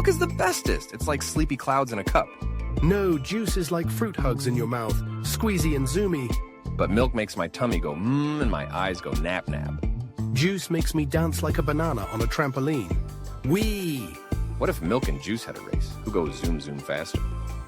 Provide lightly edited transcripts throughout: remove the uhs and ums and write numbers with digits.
Milk is the bestest. It's like sleepy clouds in a cup. No, juice is like fruit hugs in your mouth, squeezy and zoomy. But milk makes my tummy go mmm and my eyes go nap nap. Juice makes me dance like a banana on a trampoline. Whee! What if milk and juice had a race? Who goes zoom zoom faster?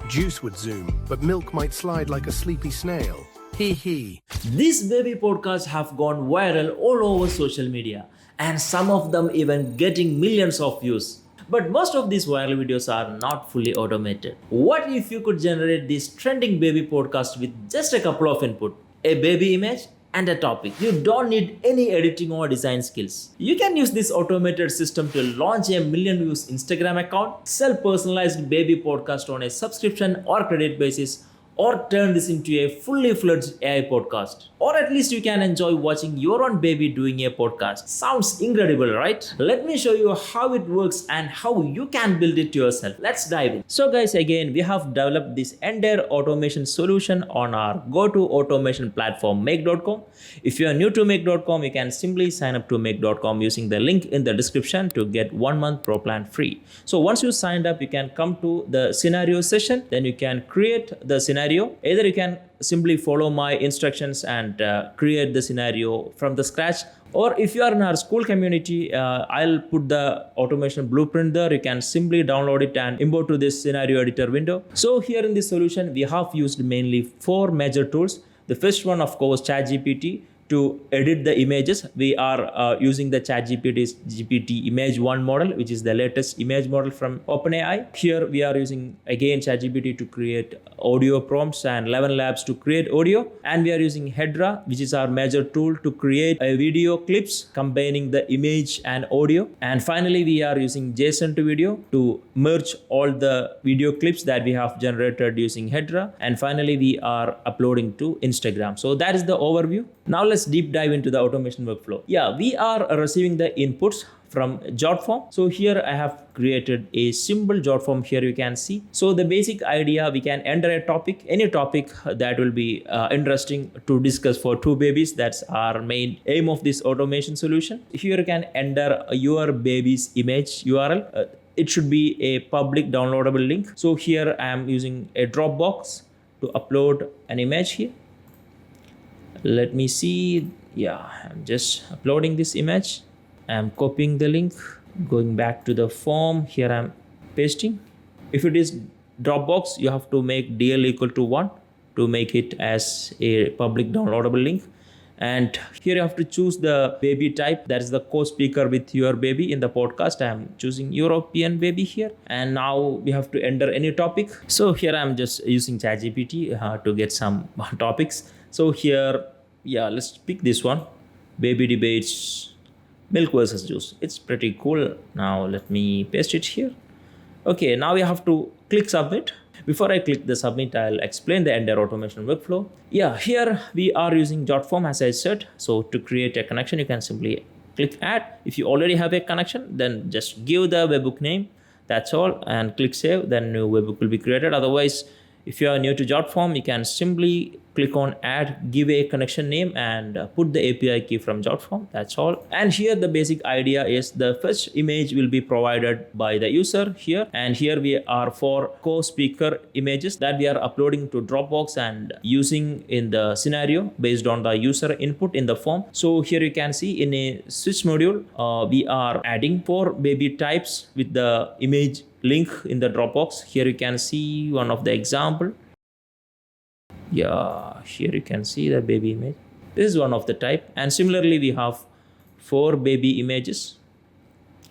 Juice would zoom, but milk might slide like a sleepy snail. Hee hee. These baby podcasts have gone viral all over social media, and some of them even getting millions of views. But most of these viral videos are not fully automated. What if you could generate this trending baby podcast with just a couple of input, a baby image and a topic? You don't need any editing or design skills. You can use this automated system to launch a million views Instagram account, sell personalized baby podcast on a subscription or credit basis, or turn this into a fully fledged AI podcast. Or at least you can enjoy watching your own baby doing a podcast. Sounds incredible, right? Let me show you how it works and how you can build it yourself. Let's dive in. So guys, again, we have developed this entire automation solution on our go-to automation platform, make.com. If you are new to make.com, you can simply sign up to make.com using the link in the description to get 1 month pro plan free. So once you signed up, you can come to the scenario session. Then you can create the scenario. Either you can simply follow my instructions and create the scenario from the scratch, or if you are in our school community, I'll put the automation blueprint there. You can simply download it and import to this scenario editor window. So here in this solution, we have used mainly 4 major tools. The first one, of course, ChatGPT. To edit the images, we are using the ChatGPT's GPT Image 1 model, which is the latest image model from OpenAI. Here we are using again ChatGPT to create audio prompts and 11 Labs to create audio. And we are using Hedra, which is our major tool to create a video clips combining the image and audio. And finally, we are using JSON to video to merge all the video clips that we have generated using Hedra. And finally, we are uploading to Instagram. So that is the overview. Now let's deep dive into the automation workflow. Yeah, we are receiving the inputs from jot form. So here I have created a simple jot form. Here you can see. So the basic idea, we can enter a topic, any topic that will be interesting to discuss for 2 babies. That's our main aim of this automation solution. Here you can enter your baby's image URL. It should be a public downloadable link. So here I am using a Dropbox to upload an image here. Let me see. Yeah, I'm just uploading this image. I'm copying the link, going back to the form. Here I'm pasting. If it is Dropbox, you have to make DL equal to 1 to make it as a public downloadable link. And here you have to choose the baby type. That is the co-speaker with your baby in the podcast. I'm choosing European baby here. And now we have to enter any topic. So here I'm just using ChatGPT to get some topics. So here, yeah, let's pick this one. Baby debates, milk versus juice. It's pretty cool. Now let me paste it here. Okay, now we have to click submit. Before I click the submit, I'll explain the entire automation workflow. Yeah, here we are using jot form as I said. So to create a connection, you can simply click add. If you already have a connection, then just give the webhook name. That's all, and click save. Then new webhook will be created. Otherwise, if you are new to jot form, you can simply click on add, give a connection name, and put the API key from jot form. That's all. And here the basic idea is the first image will be provided by the user here. And here we are for co-speaker images that we are uploading to Dropbox and using in the scenario based on the user input in the form. So here you can see in a switch module, we are adding 4 baby types with the image link in the Dropbox. Here you can see one of the example. Yeah, here you can see the baby image. This is one of the type. And similarly, we have 4 baby images.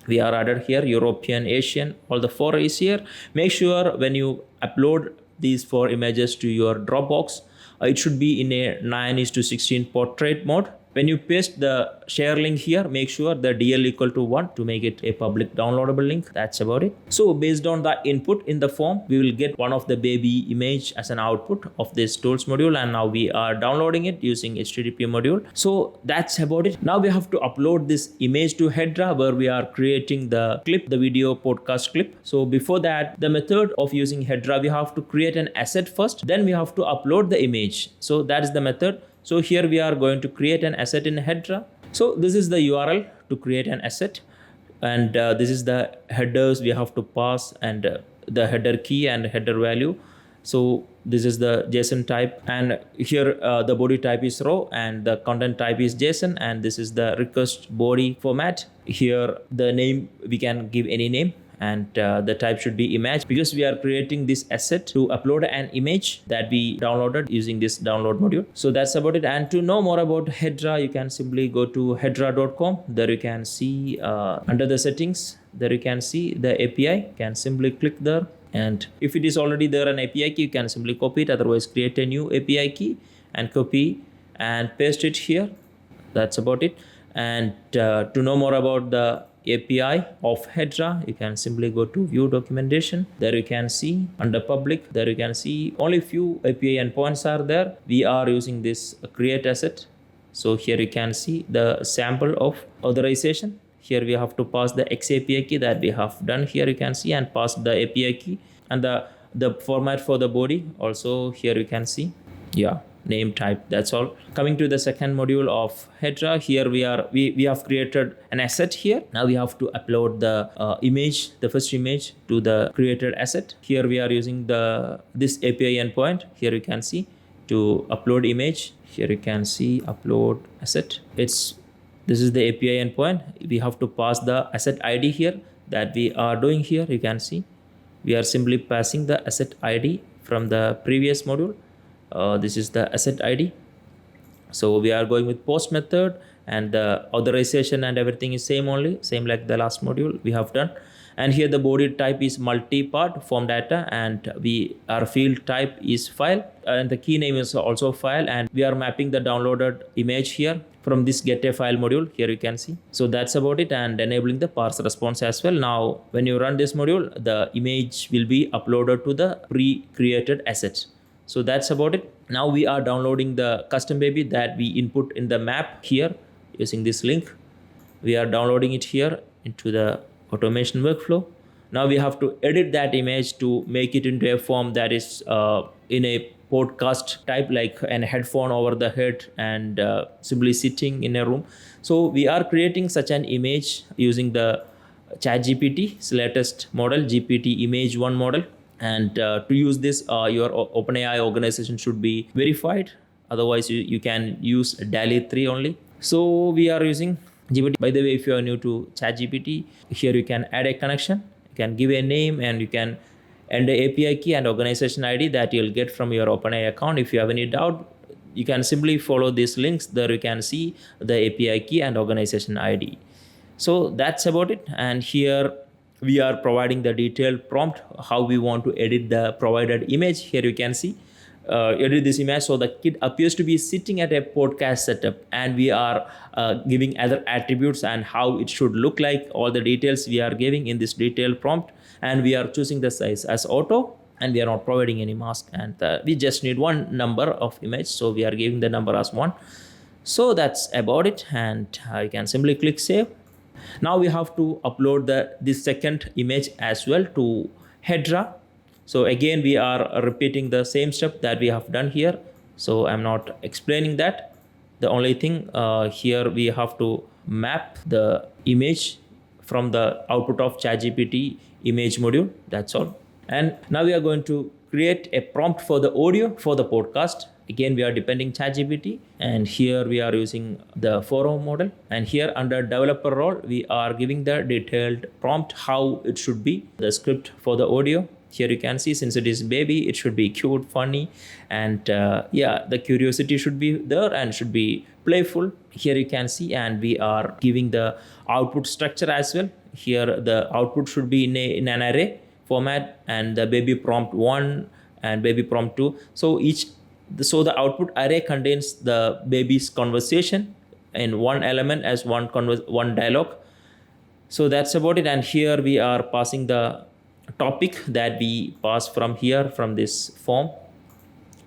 We are added here, European, Asian, all the 4 is here. Make sure when you upload these 4 images to your Dropbox, it should be in a 9:16 portrait mode. When you paste the share link here, make sure the DL equal to 1 to make it a public downloadable link. That's about it. So based on the input in the form, we will get one of the baby image as an output of this tools module. And now we are downloading it using HTTP module. So that's about it. Now we have to upload this image to Hedra where we are creating the clip, the video podcast clip. So before that, the method of using Hedra, we have to create an asset first. Then we have to upload the image. So that is the method. So here we are going to create an asset in Hedra. So this is the URL to create an asset. and this is the headers we have to pass, and the header key and header value. So this is the JSON type, and here the body type is row and the content type is JSON, and this is the request body format. Here the name, we can give any name, and the type should be image, because we are creating this asset to upload an image that we downloaded using this download module. So that's about it. And to know more about Hedra, you can simply go to hedra.com. There you can see under the settings, there you can see the API. You can simply click there, and if it is already there an API key, you can simply copy it. Otherwise, create a new API key and copy and paste it here. That's about it. And to know more about the API of Hedra, you can simply go to view documentation. There you can see under public, there you can see only few API endpoints are there. We are using this create asset. So here you can see the sample of authorization. Here we have to pass the XAPI key that we have done here, you can see, and pass the API key, and the format for the body also here you can see. Yeah, name, type, that's all. Coming to the second module of Hedra, here we have created an asset here. Now we have to upload the image, the first image, to the created asset. Here we are using this API endpoint. Here you can see to upload image. Here you can see upload asset. This is the API endpoint. We have to pass the asset ID here that we are doing here. You can see we are simply passing the asset ID from the previous module. This is the asset ID. So we are going with post method, and the authorization and everything is same like the last module we have done. And here the body type is multi-part form data, and our field type is file, and the key name is also file, and we are mapping the downloaded image here from this get a file module. Here you can see. So that's about it, and enabling the parse response as well. Now when you run this module, the image will be uploaded to the pre-created asset. So that's about it. Now we are downloading the custom baby that we input in the map here using this link. We are downloading it here into the automation workflow. Now we have to edit that image to make it into a form that is in a podcast type, like an headphone over the head and simply sitting in a room. So we are creating such an image using the ChatGPT's latest model, GPT Image 1 model. And to use this, your OpenAI organization should be verified. Otherwise, you can use DALL-E 3 only. So we are using GPT. By the way, if you are new to ChatGPT, here you can add a connection. You can give a name, and you can enter API key and organization ID that you'll get from your OpenAI account. If you have any doubt, you can simply follow these links. There you can see the API key and organization ID. So that's about it. And here we are providing the detailed prompt, how we want to edit the provided image. Here you can see, edit this image so the kid appears to be sitting at a podcast setup, and we are giving other attributes and how it should look like. All the details we are giving in this detailed prompt, and we are choosing the size as auto, and we are not providing any mask, and we just need one number of image, so we are giving the number as 1. So that's about it, and you can simply click save. Now we have to upload this second image as well to Hedra. So again, we are repeating the same step that we have done here. So I'm not explaining that. The only thing here, we have to map the image from the output of ChatGPT image module. That's all. And now we are going to create a prompt for the audio for the podcast. Again, we are depending ChatGPT, and here we are using the forum model. And here under developer role, we are giving the detailed prompt, how it should be, the script for the audio. Here you can see, since it is baby, it should be cute, funny, and the curiosity should be there and should be playful. Here you can see, and we are giving the output structure as well. Here the output should be in an array format, and the baby prompt 1 and baby prompt 2. So the output array contains the baby's conversation in one element as one dialogue. So that's about it. And here we are passing the topic that we pass from here, from this form.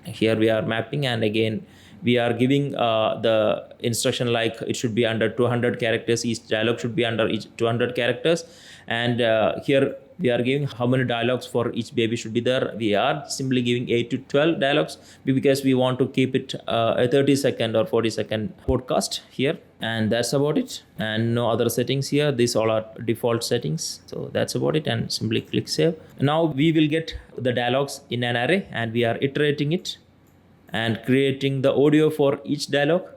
Here we are mapping, and again we are giving the instruction like it should be under 200 characters. Each dialogue should be under 200 characters. And here we are giving how many dialogues for each baby should be there. We are simply giving 8 to 12 dialogues because we want to keep it a 30-second or 40-second podcast here. And that's about it. And no other settings here. These all are default settings. So that's about it, and simply click save. Now we will get the dialogues in an array, and we are iterating it and creating the audio for each dialogue.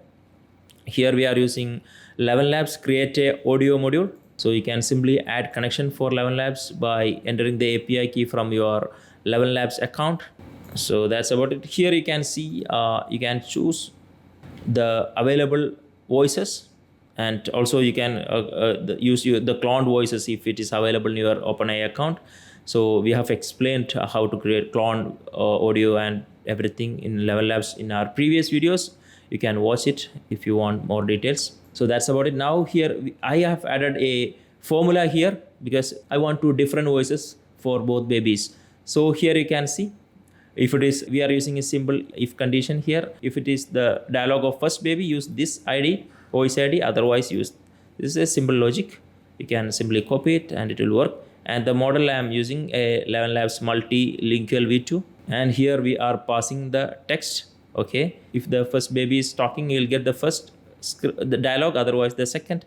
Here we are using 11 Labs create a audio module. So you can simply add connection for 11 Labs by entering the API key from your 11 Labs account. So that's about it. Here you can see you can choose the available voices, and also you can use the cloned voices if it is available in your OpenAI account. So we have explained how to create cloned audio and everything in 11 Labs in our previous videos. You can watch it if you want more details. So that's about it. Now here I have added a formula here because I want two different voices for both babies. So here you can see, if it is, we are using a simple if condition here. If it is the dialogue of first baby, use this ID, voice ID, otherwise use, this is a simple logic. You can simply copy it and it will work. And the model I am using a 11 Labs multilingual V2. And here we are passing the text. Okay, if the first baby is talking, you will get the dialogue, otherwise the second.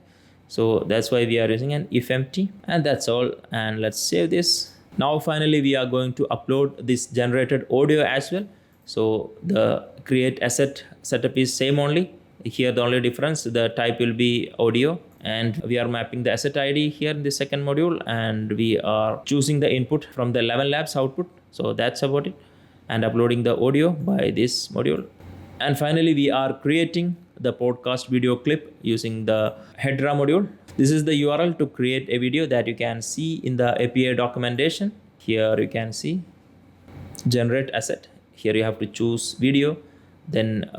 So that's why we are using an if empty, and that's all. And let's save this. Now finally we are going to upload this generated audio as well. So the create asset setup is same only. Here the only difference, the type will be audio, and we are mapping the asset ID here in the second module, and we are choosing the input from the 11 Labs output. So that's about it, and uploading the audio by this module. And finally we are creating the podcast video clip using the Hedra module. This is the URL to create a video that you can see in the API documentation. Here you can see generate asset. Here you have to choose video, then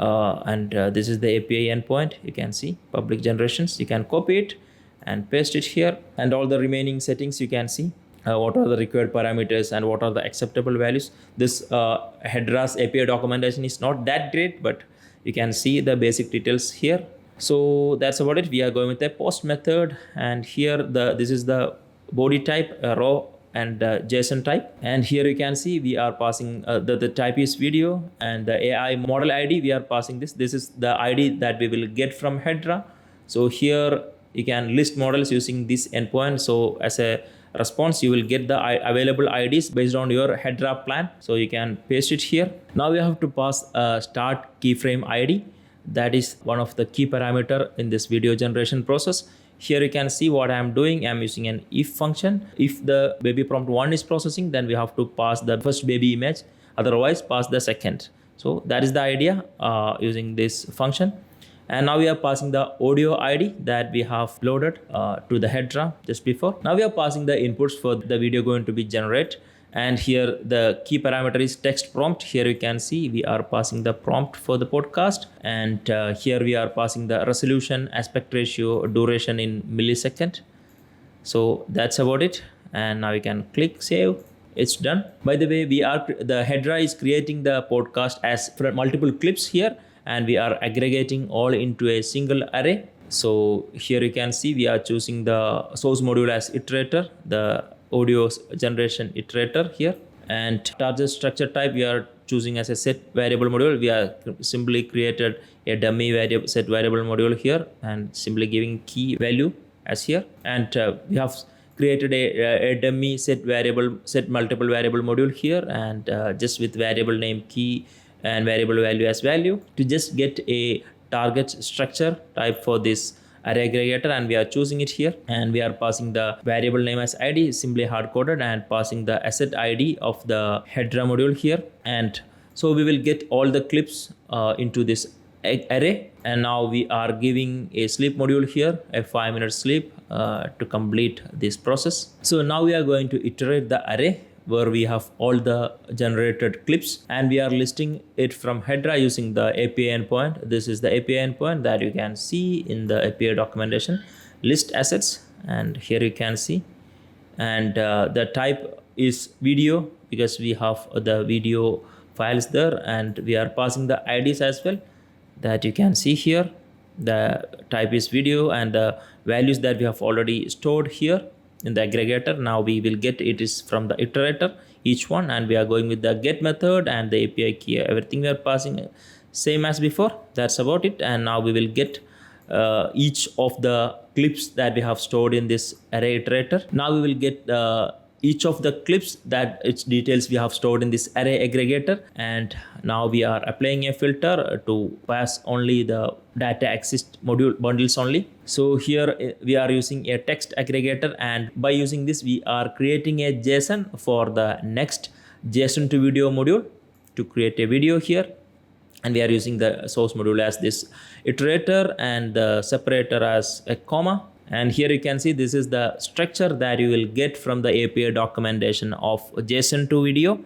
this is the API endpoint. You can see public generations. You can copy it and paste it here, and all the remaining settings you can see. What are the required parameters and what are the acceptable values. This Hedra's API documentation is not that great, but you can see the basic details here. So that's about it. We are going with a post method, and here this is the body type, raw and JSON type. And here you can see we are passing the type is video, and the AI model ID we are passing this. This is the ID that we will get from Hedra. So here you can list models using this endpoint. So as a response, you will get the available IDs based on your Hedra plan. So you can paste it here. Now we have to pass a start keyframe ID. That is one of the key parameter in this video generation process. Here you can see what I am doing. I am using an if function. If the baby prompt 1 is processing, then we have to pass the first baby image, otherwise pass the second. So that is the idea using this function. And now we are passing the audio ID that we have loaded to the Hedra just before. Now we are passing the inputs for the video going to be generated. And here the key parameter is text prompt. Here you can see we are passing the prompt for the podcast. And here we are passing the resolution, aspect ratio, duration in millisecond. So that's about it. And now you can click save. It's done. By the way, the Hedra is creating the podcast as multiple clips here, and we are aggregating all into a single array. So here you can see we are choosing the source module as iterator, the audio generation iterator here, and target structure type we are choosing as a set variable module. We are simply created a dummy variable set variable module here, and simply giving key value as here, and we have created a dummy set multiple variable module here, and just with variable name key and variable value as value to just get a target structure type for this array aggregator. And we are choosing it here, and we are passing the variable name as ID, simply hard coded, and passing the asset ID of the Hedra module here. And so we will get all the clips into this array. And now we are giving a sleep module here, a 5-minute sleep to complete this process. So now we are going to iterate the array where we have all the generated clips, and we are listing it from Hedra using the API endpoint. This is the API endpoint that you can see in the API documentation. List assets, and here you can see, and the type is video because we have the video files there, and we are passing the IDs as well that you can see here. The type is video, and the values that we have already stored here. in the aggregator. Now we will get it is from the iterator, each one, and we are going with the get method and the API key. Everything we are passing same as before. That's about it. And now we will get each of the clips that we have stored in this array iterator. Now we will get each of the clips that its details we have stored in this array aggregator, and now we are applying a filter to pass only the data exist module bundles only. So here we are using a text aggregator, and by using this we are creating a JSON for the next JSON to video module to create a video here. And we are using the source module as this iterator and the separator as a comma. And here you can see this is the structure that you will get from the API documentation of JSON to video.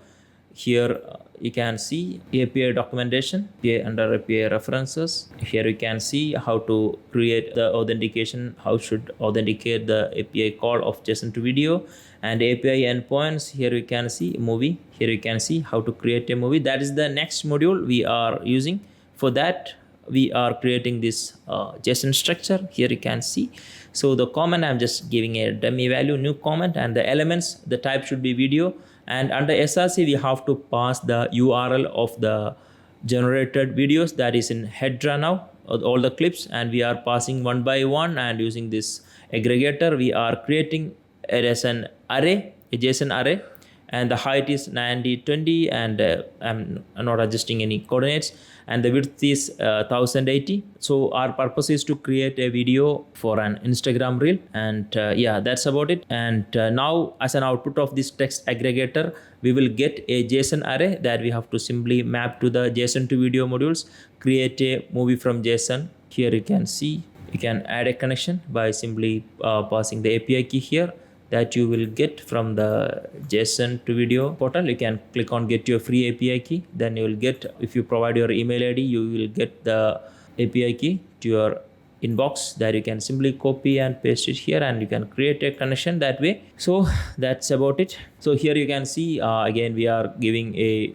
Here you can see API documentation under API references. Here you can see how to create the authentication, how should authenticate the API call of JSON to video, and API endpoints. Here you can see movie. Here you can see how to create a movie. That is the next module we are using. For that we are creating this JSON structure. Here you can see. So the comment, I'm just giving a dummy value, new comment, and the elements, the type should be video. And under SRC, we have to pass the URL of the generated videos that is in header now, all the clips, and we are passing one by one. And using this aggregator, we are creating it as an array, a JSON array, and the height is 9020, and I'm not adjusting any coordinates, and the width is 1080. So our purpose is to create a video for an Instagram reel, and yeah, that's about it. And now as an output of this text aggregator, we will get a JSON array that we have to simply map to the JSON to video modules, create a movie from JSON. Here you can see you can add a connection by simply passing the API key here that you will get from the JSON to video portal. You can click on get your free API key. Then you will get, if you provide your email ID, you will get the API key to your inbox that you can simply copy and paste it here, and you can create a connection that way. So that's about it. So here you can see again we are giving a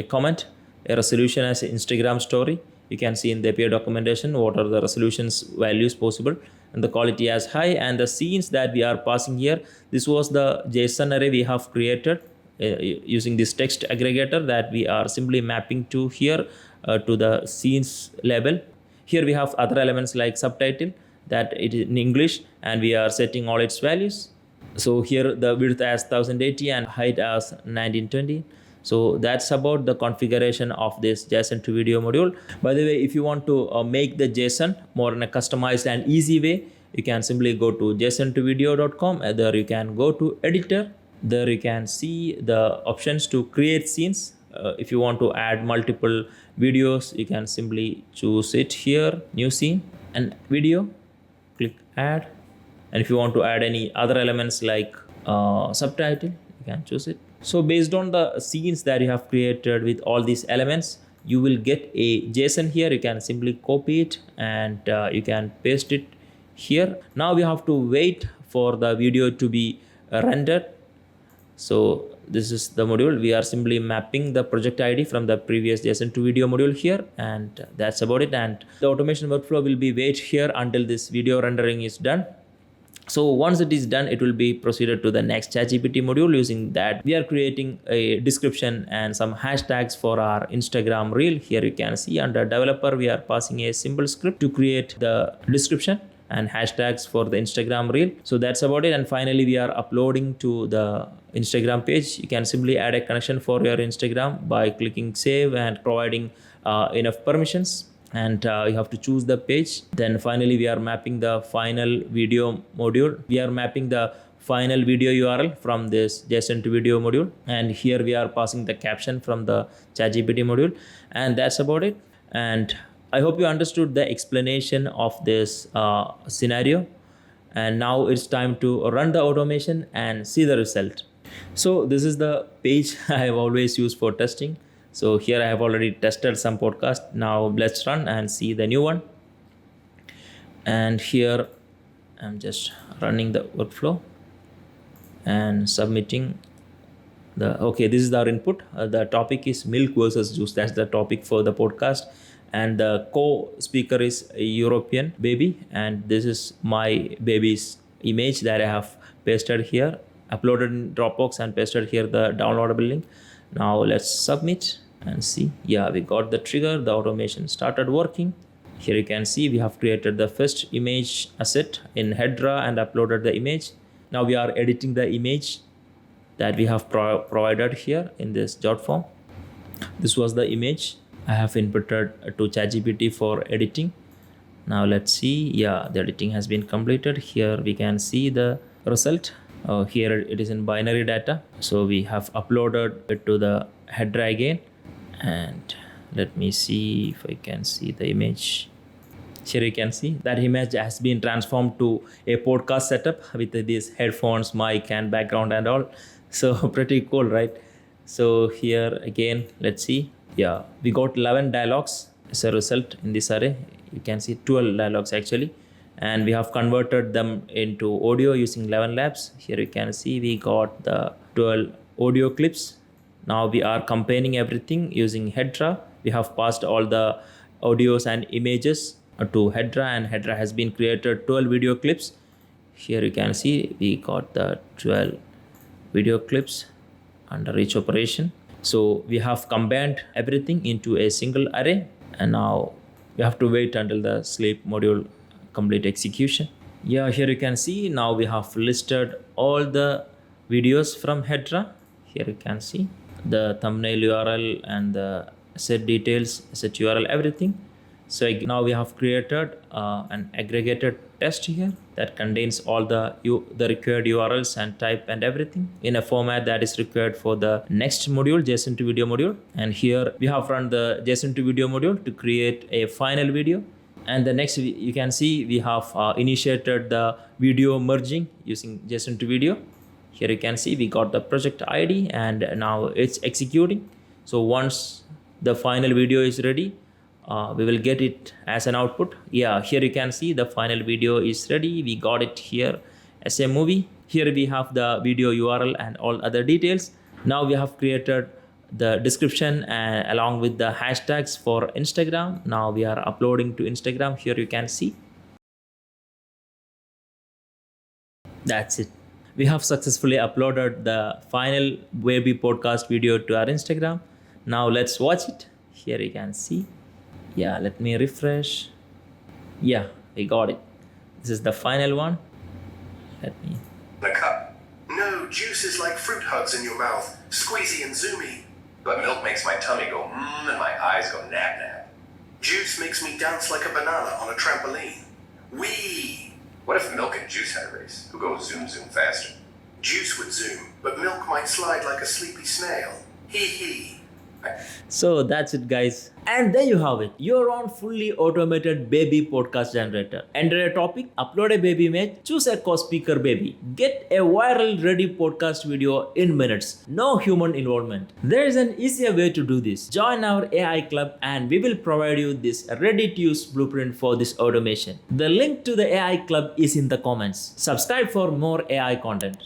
comment, a resolution as an Instagram story. You can see in the API documentation what are the resolutions values possible, and the quality as high, and the scenes that we are passing here. This was the JSON array we have created using this text aggregator that we are simply mapping to here to the scenes level. Here we have other elements like subtitle that it is in English, and we are setting all its values. So here the width as 1080 and height as 1920. So that's about the configuration of this JSON to video module. By the way, if you want to make the JSON more in a customized and easy way, you can simply go to jasontovideo.com. There you can go to editor. There you can see the options to create scenes. If you want to add multiple videos, you can simply choose it here, new scene and video, click add. And if you want to add any other elements like subtitle, you can choose it. So based on the scenes that you have created with all these elements, you will get a JSON here. You can simply copy it and you can paste it here. Now we have to wait for the video to be rendered. So this is the module. We are simply mapping the project ID from the previous JSON to video module here, and that's about it. And the automation workflow will be wait here until this video rendering is done. So once it is done, it will be proceeded to the next ChatGPT module. Using that, we are creating a description and some hashtags for our Instagram reel. Here you can see under developer, we are passing a simple script to create the description and hashtags for the Instagram reel. So that's about it. And finally, we are uploading to the Instagram page. You can simply add a connection for your Instagram by clicking save and providing enough permissions. And you have to choose the page. Then finally we are mapping the final video module. We are mapping the final video URL from this JSON to video module, and here we are passing the caption from the ChatGPT module, and that's about it. And I hope you understood the explanation of this scenario, and now it's time to run the automation and see the result. So this is the page I have always used for testing. So here I have already tested some podcast. Now let's run and see the new one. And here I'm just running the workflow and submitting the, okay, this is our input. The topic is milk versus juice. That's the topic for the podcast. And the co-speaker is a European baby. And this is my baby's image that I have pasted here, uploaded in Dropbox and pasted here the downloadable link. Now let's submit and see. Yeah, we got the trigger, the automation started working. Here you can see we have created the first image asset in Hedra and uploaded the image. Now we are editing the image that we have provided here in this jot form. This was the image I have inputted to ChatGPT for editing. Now let's see. Yeah, the editing has been completed. Here we can see the result. Here it is in binary data. So we have uploaded it to the Hedra again. And let me see if I can see the image. Here you can see that image has been transformed to a podcast setup with these headphones, mic and background and all. So pretty cool, right? So here again, let's see. Yeah, we got 11 dialogues as a result in this array. You can see 12 dialogues actually. And we have converted them into audio using 11 labs. Here you can see we got the 12 audio clips. Now we are comparing everything using Hedra. We have passed all the audios and images to Hedra, and Hedra has been created 12 video clips. Here you can see we got the 12 video clips under each operation. So we have combined everything into a single array, and now we have to wait until the sleep module complete execution. Yeah, here you can see now we have listed all the videos from Hedra. Here you can see the thumbnail URL and the set details, set URL, everything. So now we have created an aggregated test here that contains all the required URLs and type and everything in a format that is required for the next module, JSON to video module. And here we have run the JSON to video module to create a final video. And the next you can see we have initiated the video merging using JSON to video. Here you can see we got the project ID and now it's executing. So once the final video is ready, we will get it as an output. Yeah, here you can see the final video is ready. We got it here as a movie. Here we have the video URL and all other details. Now we have created the description and along with the hashtags for Instagram. Now we are uploading to Instagram. Here you can see. That's it. We have successfully uploaded the final baby podcast video to our Instagram. Now let's watch it. Here you can see. Yeah, let me refresh. Yeah, we got it. This is the final one. Let me. A cup. No, juice is like fruit hugs in your mouth, squeezy and zoomy. But milk makes my tummy go and my eyes go nap nap. Juice makes me dance like a banana on a trampoline. Wee! What if milk and juice had a race? Who goes zoom zoom faster? Juice would zoom, but milk might slide like a sleepy snail. Hee hee. So that's it, guys. And there you have it. Your own fully automated baby podcast generator. Enter a topic, upload a baby image, choose a co-speaker baby. Get a viral ready podcast video in minutes. No human involvement. There is an easier way to do this. Join our AI club and we will provide you this ready to use blueprint for this automation. The link to the AI club is in the comments. Subscribe for more AI content.